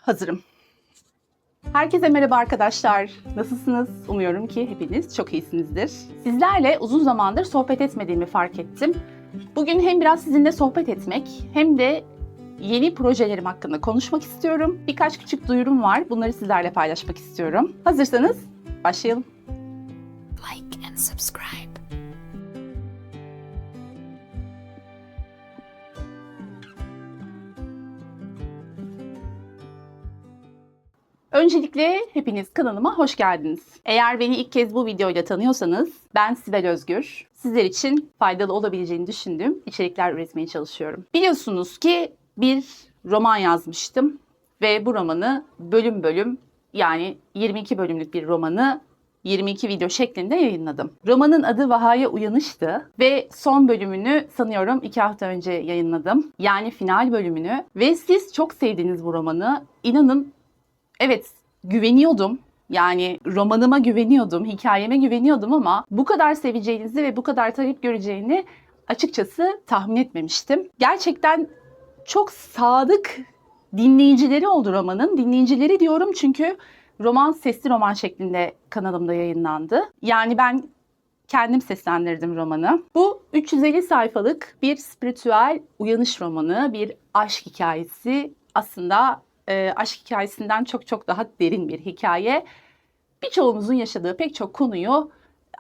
Hazırım. Herkese merhaba arkadaşlar. Nasılsınız? Umuyorum ki hepiniz çok iyisinizdir. Sizlerle uzun zamandır sohbet etmediğimi fark ettim. Bugün hem biraz sizinle sohbet etmek hem de yeni projelerim hakkında konuşmak istiyorum. Birkaç küçük duyurum var. Bunları sizlerle paylaşmak istiyorum. Hazırsanız başlayalım. Like and subscribe. Öncelikle hepiniz kanalıma hoş geldiniz. Eğer beni ilk kez bu videoyla tanıyorsanız ben Sibel Özgür. Sizler için faydalı olabileceğini düşündüğüm içerikler üretmeye çalışıyorum. Biliyorsunuz ki bir roman yazmıştım ve bu romanı bölüm bölüm, yani 22 bölümlük bir romanı 22 video şeklinde yayınladım. Romanın adı Vaha'ya Uyanış'tı ve son bölümünü sanıyorum 2 hafta önce yayınladım. Yani final bölümünü ve siz çok sevdiniz bu romanı. İnanın, evet, güveniyordum. Yani romanıma güveniyordum, hikayeme güveniyordum ama bu kadar seveceğinizi ve bu kadar talep göreceğini açıkçası tahmin etmemiştim. Gerçekten çok sadık dinleyicileri oldu romanın. Dinleyicileri diyorum çünkü roman sesli roman şeklinde kanalımda yayınlandı. Yani ben kendim seslendirdim romanı. Bu 350 sayfalık bir spiritüel uyanış romanı, bir aşk hikayesi. Aslında aşk hikayesinden çok çok daha derin bir hikaye. Birçoğumuzun yaşadığı pek çok konuyu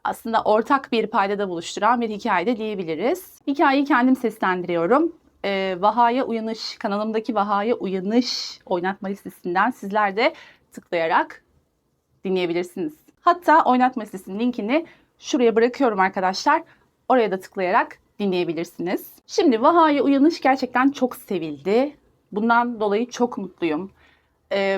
aslında ortak bir paydada buluşturan bir hikayede diyebiliriz. Hikayeyi kendim seslendiriyorum. Vaha'ya Uyanış, kanalımdaki Vaha'ya Uyanış oynatma listesinden sizler de tıklayarak dinleyebilirsiniz. Hatta oynatma listesinin linkini şuraya bırakıyorum arkadaşlar. Oraya da tıklayarak dinleyebilirsiniz. Şimdi Vaha'ya Uyanış gerçekten çok sevildi. Bundan dolayı çok mutluyum.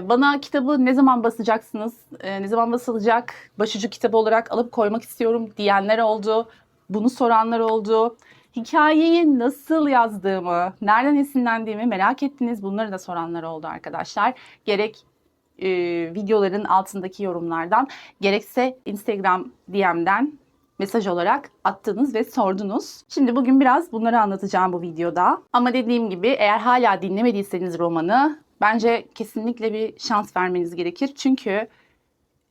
Bana kitabı ne zaman basacaksınız, ne zaman basılacak, başucu kitabı olarak alıp koymak istiyorum diyenler oldu. Bunu soranlar oldu. Hikayeyi nasıl yazdığımı, nereden esinlendiğimi merak ettiniz. Bunları da soranlar oldu arkadaşlar. Gerek videoların altındaki yorumlardan, gerekse Instagram DM'den mesaj olarak attınız ve sordunuz. Şimdi bugün biraz bunları anlatacağım bu videoda. Ama dediğim gibi eğer hala dinlemediyseniz romanı, bence kesinlikle bir şans vermeniz gerekir. Çünkü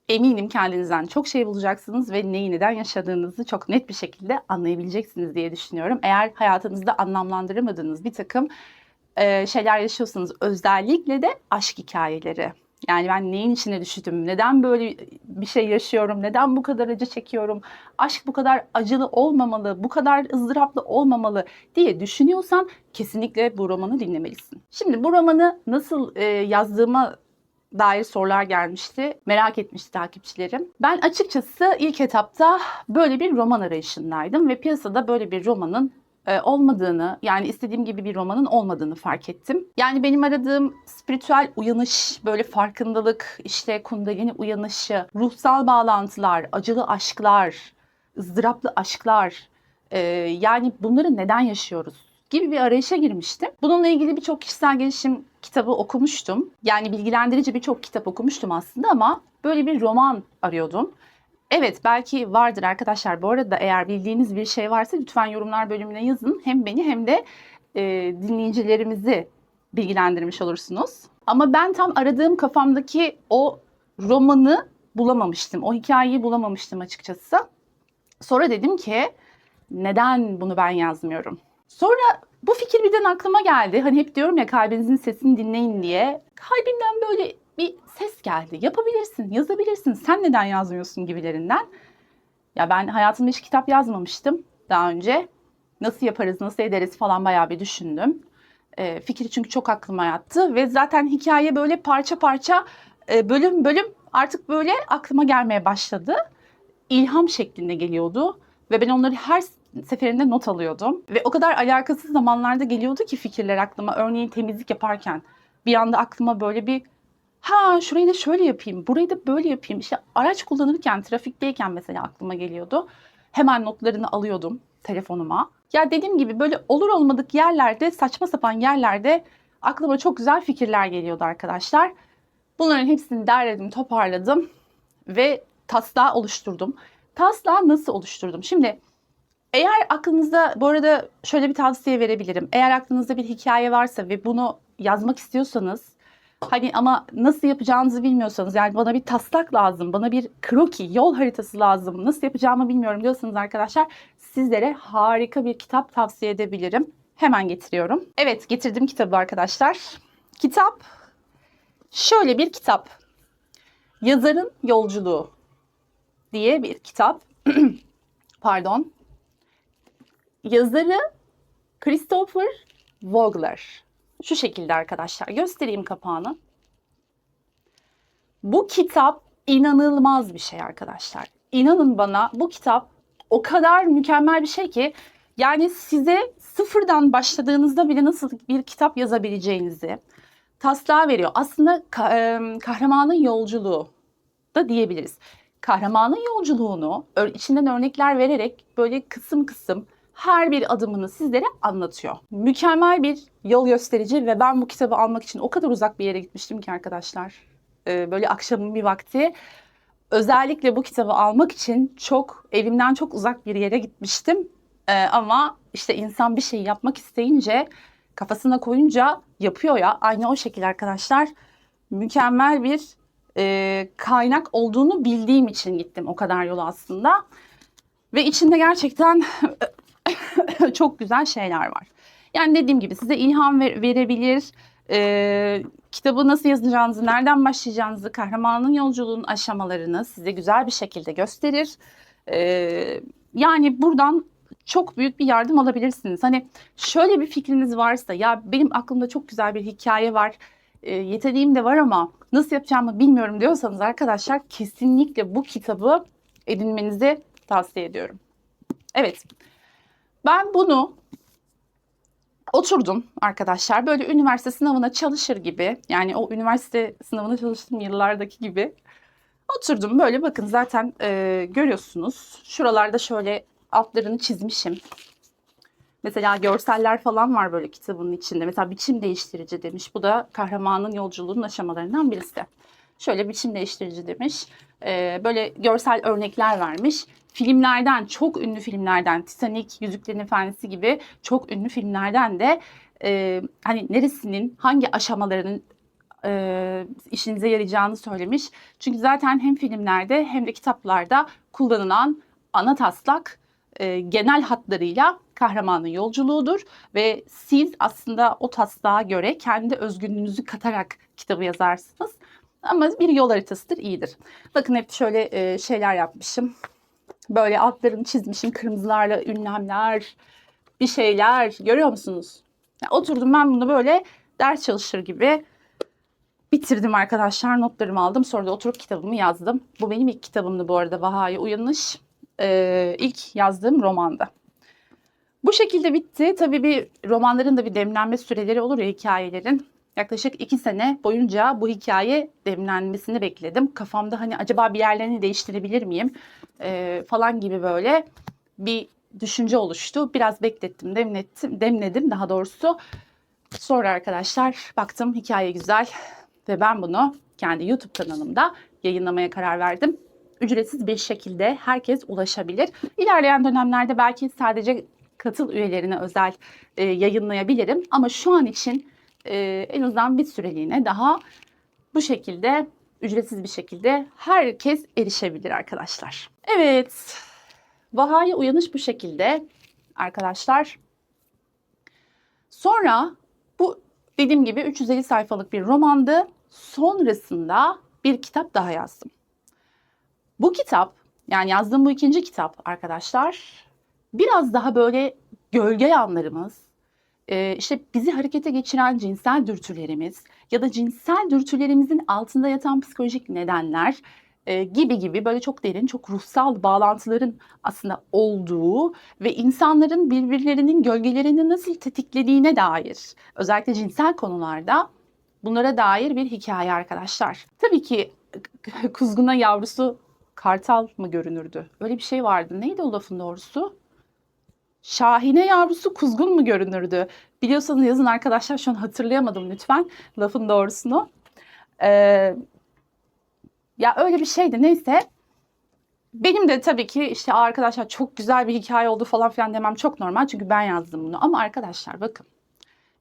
eminim kendinizden çok şey bulacaksınız ve neyi neden yaşadığınızı çok net bir şekilde anlayabileceksiniz diye düşünüyorum. Eğer hayatınızda anlamlandıramadığınız bir takım şeyler yaşıyorsanız, özellikle de aşk hikayeleri. Yani ben neyin içine düştüm, neden böyle bir şey yaşıyorum, neden bu kadar acı çekiyorum, aşk bu kadar acılı olmamalı, bu kadar ızdıraplı olmamalı diye düşünüyorsan kesinlikle bu romanı dinlemelisin. Şimdi bu romanı nasıl yazdığıma dair sorular gelmişti. Merak etmişti takipçilerim. Ben açıkçası ilk etapta böyle bir roman arayışındaydım ve piyasada böyle bir romanın olmadığını, yani istediğim gibi bir romanın olmadığını fark ettim. Yani benim aradığım spiritüel uyanış, böyle farkındalık, işte kundalini uyanışı, ruhsal bağlantılar, acılı aşklar, ızdıraplı aşklar, yani bunları neden yaşıyoruz gibi bir arayışa girmiştim. Bununla ilgili birçok kişisel gelişim kitabı okumuştum. Yani bilgilendirici birçok kitap okumuştum aslında ama böyle bir roman arıyordum. Evet, belki vardır arkadaşlar. Bu arada eğer bildiğiniz bir şey varsa lütfen yorumlar bölümüne yazın. Hem beni hem de dinleyicilerimizi bilgilendirmiş olursunuz. Ama ben tam aradığım kafamdaki o romanı bulamamıştım. O hikayeyi bulamamıştım açıkçası. Sonra dedim ki neden bunu ben yazmıyorum? Sonra bu fikir birden aklıma geldi. Hani hep diyorum ya, kalbinizin sesini dinleyin diye. Kalbimden böyle bir ses geldi. Yapabilirsin, yazabilirsin. Sen neden yazmıyorsun gibilerinden. Ya ben hayatımda hiç kitap yazmamıştım daha önce. Nasıl yaparız, nasıl ederiz falan bayağı bir düşündüm. Fikri çünkü çok aklıma yattı. Ve zaten hikaye böyle parça parça, bölüm bölüm artık böyle aklıma gelmeye başladı. İlham şeklinde geliyordu. Ve ben onları her seferinde not alıyordum. Ve o kadar alakasız zamanlarda geliyordu ki fikirler aklıma. Örneğin temizlik yaparken bir anda aklıma böyle bir şurayı da şöyle yapayım, burayı da böyle yapayım. İşte araç kullanırken, trafikteyken mesela aklıma geliyordu. Hemen notlarını alıyordum telefonuma. Ya dediğim gibi böyle olur olmadık yerlerde, saçma sapan yerlerde aklıma çok güzel fikirler geliyordu arkadaşlar. Bunların hepsini derledim, toparladım ve taslağı oluşturdum. Taslağı nasıl oluşturdum? Şimdi eğer aklınızda, bu arada şöyle bir tavsiye verebilirim. Eğer aklınızda bir hikaye varsa ve bunu yazmak istiyorsanız Hani ama nasıl yapacağınızı bilmiyorsanız, yani bana bir taslak lazım, bana bir kroki, yol haritası lazım, nasıl yapacağımı bilmiyorum diyorsanız arkadaşlar, sizlere harika bir kitap tavsiye edebilirim. Hemen getiriyorum. Evet, getirdim kitabı arkadaşlar. Kitap şöyle bir kitap. Yazarın Yolculuğu diye bir kitap. Pardon. Yazarı Christopher Vogler. Şu şekilde arkadaşlar. Göstereyim kapağını. Bu kitap inanılmaz bir şey arkadaşlar. İnanın bana, bu kitap o kadar mükemmel bir şey ki, yani size sıfırdan başladığınızda bile nasıl bir kitap yazabileceğinizi taslağı veriyor. Aslında kahramanın yolculuğu da diyebiliriz. Kahramanın yolculuğunu içinden örnekler vererek böyle kısım kısım her bir adımını sizlere anlatıyor. Mükemmel bir yol gösterici ve ben bu kitabı almak için o kadar uzak bir yere gitmiştim ki arkadaşlar. Böyle akşamın bir vakti. Özellikle bu kitabı almak için evimden çok uzak bir yere gitmiştim. Ama işte insan bir şey yapmak isteyince, kafasına koyunca yapıyor ya. Aynı o şekilde arkadaşlar. Mükemmel bir kaynak olduğunu bildiğim için gittim o kadar yolu aslında. Ve içinde gerçekten çok güzel şeyler var. Yani dediğim gibi size ilham verebilir. Kitabı nasıl yazacağınızı, nereden başlayacağınızı, kahramanın yolculuğunun aşamalarını size güzel bir şekilde gösterir. Yani buradan çok büyük bir yardım alabilirsiniz. Hani şöyle bir fikriniz varsa, ya benim aklımda çok güzel bir hikaye var, yeteneğim de var ama nasıl yapacağımı bilmiyorum diyorsanız arkadaşlar, kesinlikle bu kitabı edinmenizi tavsiye ediyorum. Evet, ben bunu oturdum arkadaşlar, böyle üniversite sınavına çalışır gibi, yani o üniversite sınavına çalıştığım yıllardaki gibi oturdum. Böyle bakın zaten görüyorsunuz. Şuralarda şöyle altlarını çizmişim. Mesela görseller falan var böyle kitabın içinde. Mesela biçim değiştirici demiş. Bu da kahramanın yolculuğunun aşamalarından birisi. Şöyle biçim değiştirici demiş. Böyle görsel örnekler vermiş. Filmlerden, çok ünlü filmlerden, Titanic, Yüzüklerin Efendisi gibi çok ünlü filmlerden de hani neresinin, hangi aşamalarının işinize yarayacağını söylemiş. Çünkü zaten hem filmlerde hem de kitaplarda kullanılan ana taslak genel hatlarıyla kahramanın yolculuğudur ve siz aslında o taslağa göre kendi özgünlüğünüzü katarak kitabı yazarsınız. Ama bir yol haritasıdır, iyidir. Bakın hep şöyle şeyler yapmışım. Böyle altlarını çizmişim, kırmızılarla ünlemler, bir şeyler, görüyor musunuz? Yani oturdum ben bunu böyle ders çalışır gibi bitirdim arkadaşlar. Notlarımı aldım. Sonra da oturup kitabımı yazdım. Bu benim ilk kitabımdı bu arada, Vaha'ya Uyanış. İlk yazdığım romandı. Bu şekilde bitti. Tabii bir romanların da bir demlenme süreleri olur ya, hikayelerin. Yaklaşık 2 sene boyunca bu hikaye demlenmesini bekledim. Kafamda hani acaba bir yerlerini değiştirebilir miyim falan gibi böyle bir düşünce oluştu. Biraz beklettim, demledim daha doğrusu. Sonra arkadaşlar baktım hikaye güzel ve ben bunu kendi YouTube kanalımda yayınlamaya karar verdim. Ücretsiz bir şekilde herkes ulaşabilir. İlerleyen dönemlerde belki sadece katıl üyelerine özel yayınlayabilirim. Ama şu an için en azından bir süreliğine daha bu şekilde ücretsiz bir şekilde herkes erişebilir arkadaşlar. Evet, Vaha'ya Uyanış bu şekilde arkadaşlar. Sonra bu dediğim gibi 350 sayfalık bir romandı. Sonrasında bir kitap daha yazdım. Bu kitap, yani yazdığım bu ikinci kitap arkadaşlar, biraz daha böyle gölge yanlarımız, işte bizi harekete geçiren cinsel dürtülerimiz ya da cinsel dürtülerimizin altında yatan psikolojik nedenler gibi böyle çok derin, çok ruhsal bağlantıların aslında olduğu ve insanların birbirlerinin gölgelerini nasıl tetiklediğine dair, özellikle cinsel konularda bunlara dair bir hikaye arkadaşlar. Tabii ki kuzguna yavrusu kartal mı görünürdü? Öyle bir şey vardı. Neydi o lafın doğrusu? Şahine yavrusu kuzgun mu görünürdü? Biliyorsanız yazın arkadaşlar, şu an hatırlayamadım lütfen lafın doğrusunu. Ya öyle bir şeydi, neyse. Benim de tabii ki işte arkadaşlar çok güzel bir hikaye oldu falan filan demem çok normal. Çünkü ben yazdım bunu. Ama arkadaşlar bakın,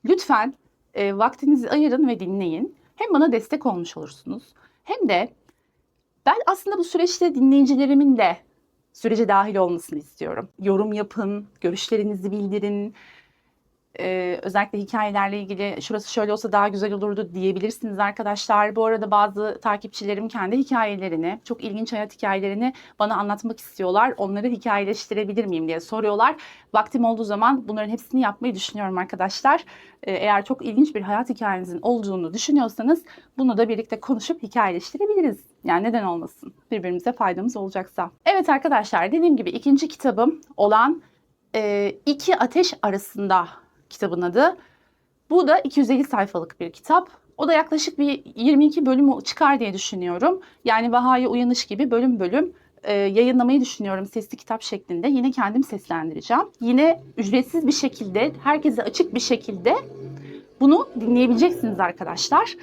lütfen vaktinizi ayırın ve dinleyin. Hem bana destek olmuş olursunuz hem de ben aslında bu süreçte dinleyicilerimin de sürece dahil olmasını istiyorum. Yorum yapın, görüşlerinizi bildirin. Özellikle hikayelerle ilgili şurası şöyle olsa daha güzel olurdu diyebilirsiniz arkadaşlar. Bu arada bazı takipçilerim kendi hikayelerini, çok ilginç hayat hikayelerini bana anlatmak istiyorlar. Onları hikayeleştirebilir miyim diye soruyorlar. Vaktim olduğu zaman bunların hepsini yapmayı düşünüyorum arkadaşlar. Eğer çok ilginç bir hayat hikayenizin olduğunu düşünüyorsanız bunu da birlikte konuşup hikayeleştirebiliriz. Yani neden olmasın? Birbirimize faydamız olacaksa. Evet arkadaşlar, dediğim gibi ikinci kitabım olan İki Ateş Arasında kitabın adı. Bu da 250 sayfalık bir kitap. O da yaklaşık bir 22 bölüm çıkar diye düşünüyorum. Yani Vaha'ya Uyanış gibi bölüm bölüm yayınlamayı düşünüyorum sesli kitap şeklinde. Yine kendim seslendireceğim. Yine ücretsiz bir şekilde, herkese açık bir şekilde bunu dinleyebileceksiniz arkadaşlar.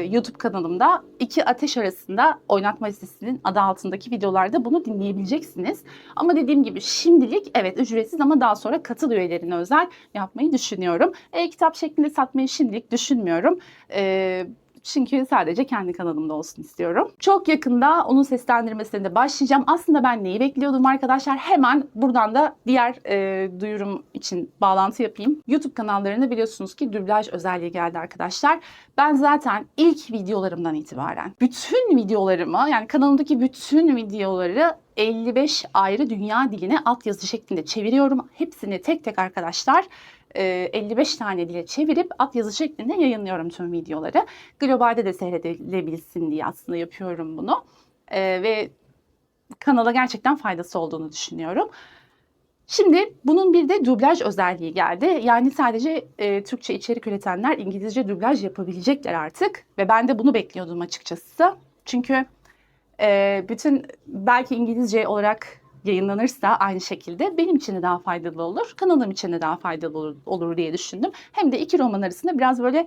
YouTube kanalımda İki Ateş Arasında oynatma listesinin adı altındaki videolarda bunu dinleyebileceksiniz. Ama dediğim gibi şimdilik evet ücretsiz ama daha sonra katıl üyelerine özel yapmayı düşünüyorum. Kitap şeklinde satmayı şimdilik düşünmüyorum. Çünkü sadece kendi kanalımda olsun istiyorum. Çok yakında onun seslendirmesine de başlayacağım. Aslında ben neyi bekliyordum arkadaşlar? Hemen buradan da diğer duyurum için bağlantı yapayım. YouTube kanallarında biliyorsunuz ki dublaj özelliği geldi arkadaşlar. Ben zaten ilk videolarımdan itibaren bütün videolarımı, yani kanalımdaki bütün videoları 55 ayrı dünya diline altyazı şeklinde çeviriyorum. Hepsini tek tek arkadaşlar 55 tane dile çevirip altyazı şeklinde yayınlıyorum tüm videoları. Globalde de seyredilebilsin diye aslında yapıyorum bunu. Ve kanala gerçekten faydası olduğunu düşünüyorum. Şimdi bunun bir de dublaj özelliği geldi. Yani sadece Türkçe içerik üretenler İngilizce dublaj yapabilecekler artık. Ve ben de bunu bekliyordum açıkçası. Çünkü bütün belki İngilizce olarak yayınlanırsa aynı şekilde benim için de daha faydalı olur, kanalım için de daha faydalı olur diye düşündüm. Hem de iki roman arasında biraz böyle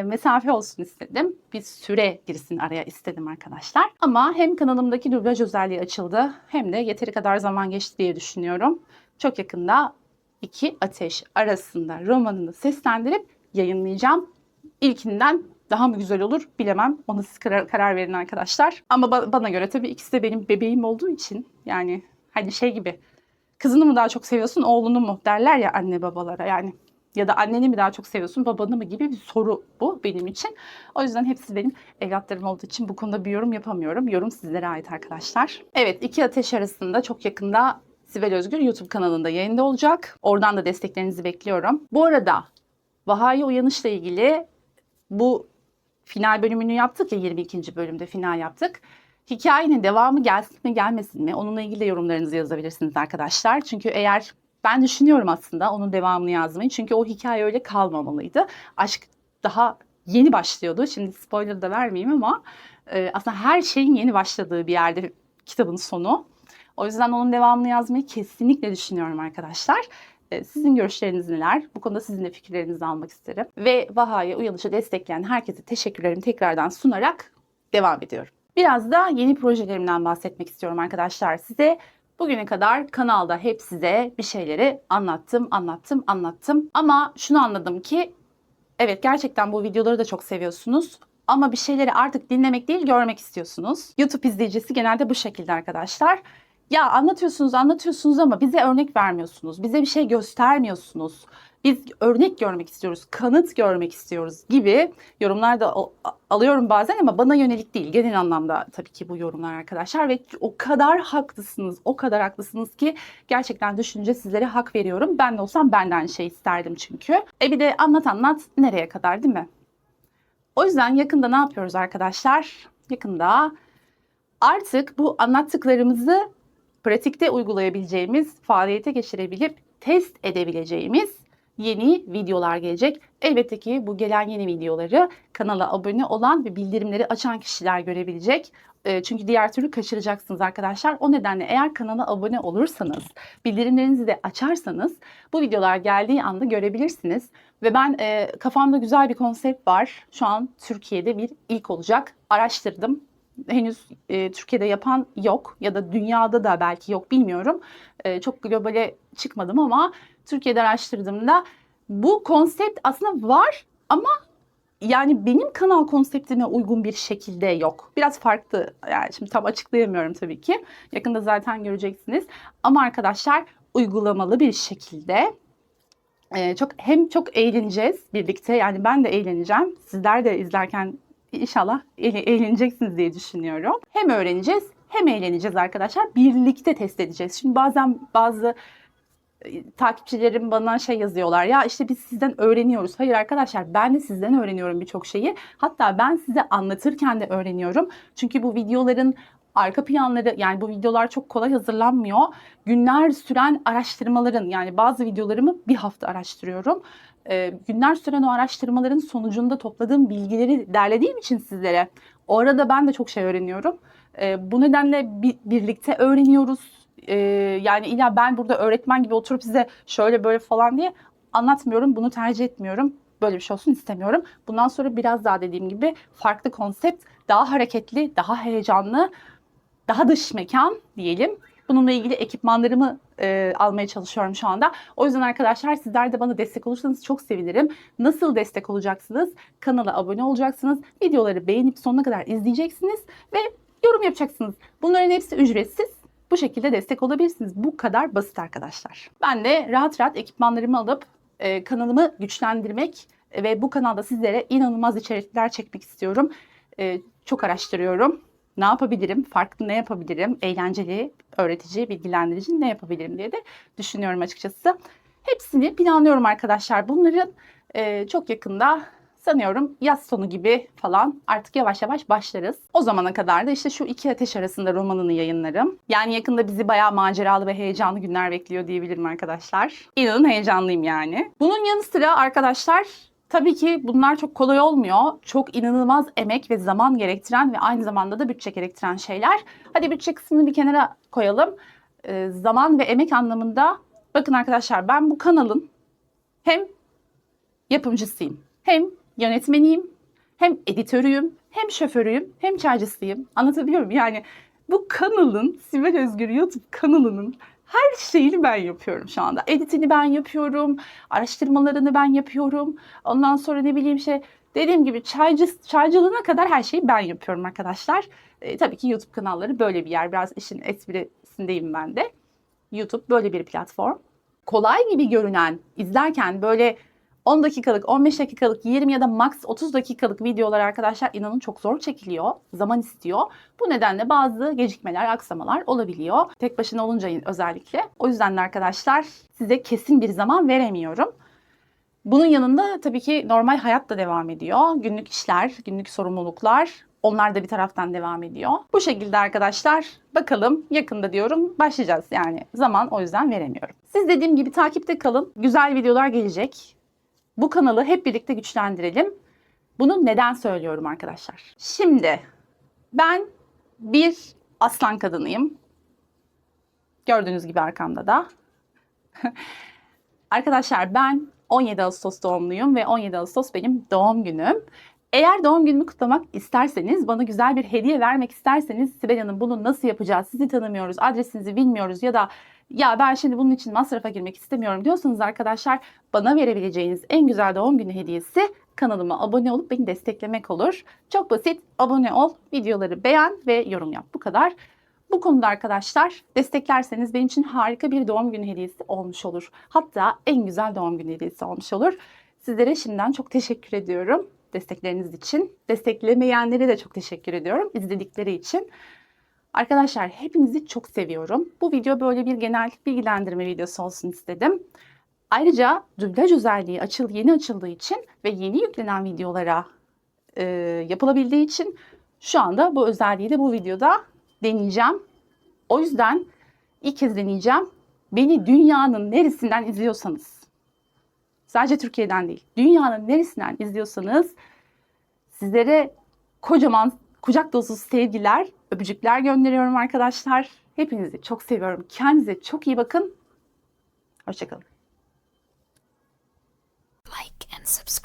mesafe olsun istedim. Bir süre girsin araya istedim arkadaşlar. Ama hem kanalımdaki dublaj özelliği açıldı hem de yeteri kadar zaman geçti diye düşünüyorum. Çok yakında İki Ateş Arasında romanını seslendirip yayınlayacağım. İlkinden daha mı güzel olur bilemem. Ona siz karar verin arkadaşlar. Ama bana göre tabii ikisi de benim bebeğim olduğu için, yani hani şey gibi, kızını mı daha çok seviyorsun oğlunu mu derler ya anne babalara, yani ya da anneni mi daha çok seviyorsun babanı mı gibi bir soru bu benim için. O yüzden hepsi benim evlatlarım olduğu için bu konuda bir yorum yapamıyorum. Yorum sizlere ait arkadaşlar. Evet, İki Ateş Arasında çok yakında Sibel Özgür YouTube kanalında yayında olacak. Oradan da desteklerinizi bekliyorum. Bu arada Vaha'ya Uyanış'la ilgili bu final bölümünü yaptık ya, 22. bölümde final yaptık. Hikayenin devamı gelsin mi gelmesin mi? Onunla ilgili de yorumlarınızı yazabilirsiniz arkadaşlar. Çünkü eğer ben düşünüyorum aslında onun devamını yazmayı. Çünkü o hikaye öyle kalmamalıydı. Aşk daha yeni başlıyordu. Şimdi spoiler da vermeyeyim ama aslında her şeyin yeni başladığı bir yerde kitabın sonu. O yüzden onun devamını yazmayı kesinlikle düşünüyorum arkadaşlar. Sizin görüşleriniz neler? Bu konuda sizin de fikirlerinizi almak isterim. Ve Vaha'ya Uyanış'ı destekleyen herkese teşekkürlerimi tekrardan sunarak devam ediyorum. Biraz da yeni projelerimden bahsetmek istiyorum arkadaşlar size. Bugüne kadar kanalda hep size bir şeyleri anlattım. Ama şunu anladım ki evet, gerçekten bu videoları da çok seviyorsunuz. Ama bir şeyleri artık dinlemek değil, görmek istiyorsunuz. YouTube izleyicisi genelde bu şekilde arkadaşlar. Ya anlatıyorsunuz ama bize örnek vermiyorsunuz. Bize bir şey göstermiyorsunuz. Biz örnek görmek istiyoruz, kanıt görmek istiyoruz gibi yorumlar da alıyorum bazen ama bana yönelik değil. Genel anlamda tabii ki bu yorumlar arkadaşlar ve o kadar haklısınız ki gerçekten düşünce sizlere hak veriyorum. Ben de olsam benden şey isterdim çünkü. Bir de anlat nereye kadar, değil mi? O yüzden yakında ne yapıyoruz arkadaşlar? Yakında artık bu anlattıklarımızı pratikte uygulayabileceğimiz, faaliyete geçirebilip test edebileceğimiz yeni videolar gelecek. Elbette ki bu gelen yeni videoları kanala abone olan ve bildirimleri açan kişiler görebilecek. Çünkü diğer türlü kaçıracaksınız arkadaşlar. O nedenle eğer kanala abone olursanız, bildirimlerinizi de açarsanız bu videolar geldiği anda görebilirsiniz. Ve ben kafamda güzel bir konsept var. Şu an Türkiye'de bir ilk olacak. Araştırdım. Henüz Türkiye'de yapan yok ya da dünyada da belki yok, bilmiyorum. Çok globale çıkmadım ama Türkiye'de araştırdığımda bu konsept aslında var ama yani benim kanal konseptime uygun bir şekilde yok. Biraz farklı. Yani şimdi tam açıklayamıyorum tabii ki. Yakında zaten göreceksiniz. Ama arkadaşlar uygulamalı bir şekilde çok eğleneceğiz birlikte. Yani ben de eğleneceğim. Sizler de izlerken inşallah eğleneceksiniz diye düşünüyorum. Hem öğreneceğiz hem eğleneceğiz arkadaşlar. Birlikte test edeceğiz. Şimdi bazen bazı takipçilerim bana şey yazıyorlar. Ya işte biz sizden öğreniyoruz. Hayır arkadaşlar, ben de sizden öğreniyorum birçok şeyi. Hatta ben size anlatırken de öğreniyorum. Çünkü bu videoların arka planları, yani bu videolar çok kolay hazırlanmıyor. Günler süren araştırmaların, yani bazı videolarımı bir hafta araştırıyorum. Günler süren o araştırmaların sonucunda topladığım bilgileri derlediğim için sizlere o arada ben de çok şey öğreniyorum. Bu nedenle birlikte öğreniyoruz. Yani illa ben burada öğretmen gibi oturup size şöyle böyle falan diye anlatmıyorum. Bunu tercih etmiyorum. Böyle bir şey olsun istemiyorum. Bundan sonra biraz daha dediğim gibi farklı konsept, daha hareketli, daha heyecanlı, daha dış mekan diyelim. Bununla ilgili ekipmanlarımı almaya çalışıyorum şu anda. O yüzden arkadaşlar sizler de bana destek olursanız çok sevinirim. Nasıl destek olacaksınız? Kanala abone olacaksınız. Videoları beğenip sonuna kadar izleyeceksiniz ve yorum yapacaksınız. Bunların hepsi ücretsiz. Bu şekilde destek olabilirsiniz. Bu kadar basit arkadaşlar. Ben de rahat rahat ekipmanlarımı alıp kanalımı güçlendirmek ve bu kanalda sizlere inanılmaz içerikler çekmek istiyorum. Çok araştırıyorum. Ne yapabilirim? Farklı ne yapabilirim? Eğlenceli, öğretici, bilgilendirici ne yapabilirim diye de düşünüyorum açıkçası. Hepsini planlıyorum arkadaşlar. Bunların çok yakında, sanıyorum yaz sonu gibi falan artık yavaş yavaş başlarız. O zamana kadar da işte şu iki ateş arasında romanını yayınlarım. Yani yakında bizi bayağı maceralı ve heyecanlı günler bekliyor diyebilirim arkadaşlar. İnanın heyecanlıyım yani. Bunun yanı sıra arkadaşlar, tabii ki bunlar çok kolay olmuyor. Çok inanılmaz emek ve zaman gerektiren ve aynı zamanda da bütçe gerektiren şeyler. Hadi bütçe kısmını bir kenara koyalım. Zaman ve emek anlamında bakın arkadaşlar, ben bu kanalın hem yapımcısıyım, hem yönetmeniyim, hem editörüyüm, hem şoförüyüm, hem çaycısıyım. Anlatabiliyor muyum? Yani bu kanalın, Sibel Özgür YouTube kanalının her şeyini ben yapıyorum şu anda. Editini ben yapıyorum, araştırmalarını ben yapıyorum. Ondan sonra ne bileyim dediğim gibi çaycılığına kadar her şeyi ben yapıyorum arkadaşlar. Tabii ki YouTube kanalları böyle bir yer. Biraz işin esprisindeyim ben de. YouTube böyle bir platform. Kolay gibi görünen, izlerken böyle 10 dakikalık, 15 dakikalık, 20 ya da max 30 dakikalık videolar arkadaşlar inanın çok zor çekiliyor. Zaman istiyor. Bu nedenle bazı gecikmeler, aksamalar olabiliyor. Tek başına olunca özellikle. O yüzden de arkadaşlar size kesin bir zaman veremiyorum. Bunun yanında tabii ki normal hayat da devam ediyor. Günlük işler, günlük sorumluluklar, onlar da bir taraftan devam ediyor. Bu şekilde arkadaşlar, bakalım yakında diyorum başlayacağız yani. Zaman o yüzden veremiyorum. Siz dediğim gibi takipte kalın. Güzel videolar gelecek. Bu kanalı hep birlikte güçlendirelim. Bunu neden söylüyorum arkadaşlar? Şimdi ben bir aslan kadınıyım. Gördüğünüz gibi arkamda da. Arkadaşlar ben 17 Ağustos doğumluyum ve 17 Ağustos benim doğum günüm. Eğer doğum günümü kutlamak isterseniz, bana güzel bir hediye vermek isterseniz, Sibel Hanım bunu nasıl yapacağız? Sizi tanımıyoruz, adresinizi bilmiyoruz ya da ya ben şimdi bunun için masrafa girmek istemiyorum diyorsanız arkadaşlar, bana verebileceğiniz en güzel doğum günü hediyesi kanalıma abone olup beni desteklemek olur. Çok basit, abone ol, videoları beğen ve yorum yap. Bu kadar. Bu konuda arkadaşlar desteklerseniz benim için harika bir doğum günü hediyesi olmuş olur. Hatta en güzel doğum günü hediyesi olmuş olur. Sizlere şimdiden çok teşekkür ediyorum destekleriniz için. Desteklemeyenlere de çok teşekkür ediyorum izledikleri için. Arkadaşlar hepinizi çok seviyorum. Bu video böyle bir genel bilgilendirme videosu olsun istedim. Ayrıca dublaj özelliği yeni açıldığı için ve yeni yüklenen videolara yapılabildiği için şu anda bu özelliği de bu videoda deneyeceğim. O yüzden ilk kez deneyeceğim. Beni dünyanın neresinden izliyorsanız, sadece Türkiye'den değil, dünyanın neresinden izliyorsanız sizlere kocaman kucak dolusu sevgiler, öpücükler gönderiyorum arkadaşlar. Hepinizi çok seviyorum. Kendinize çok iyi bakın. Hoşça kalın. Like and subscribe.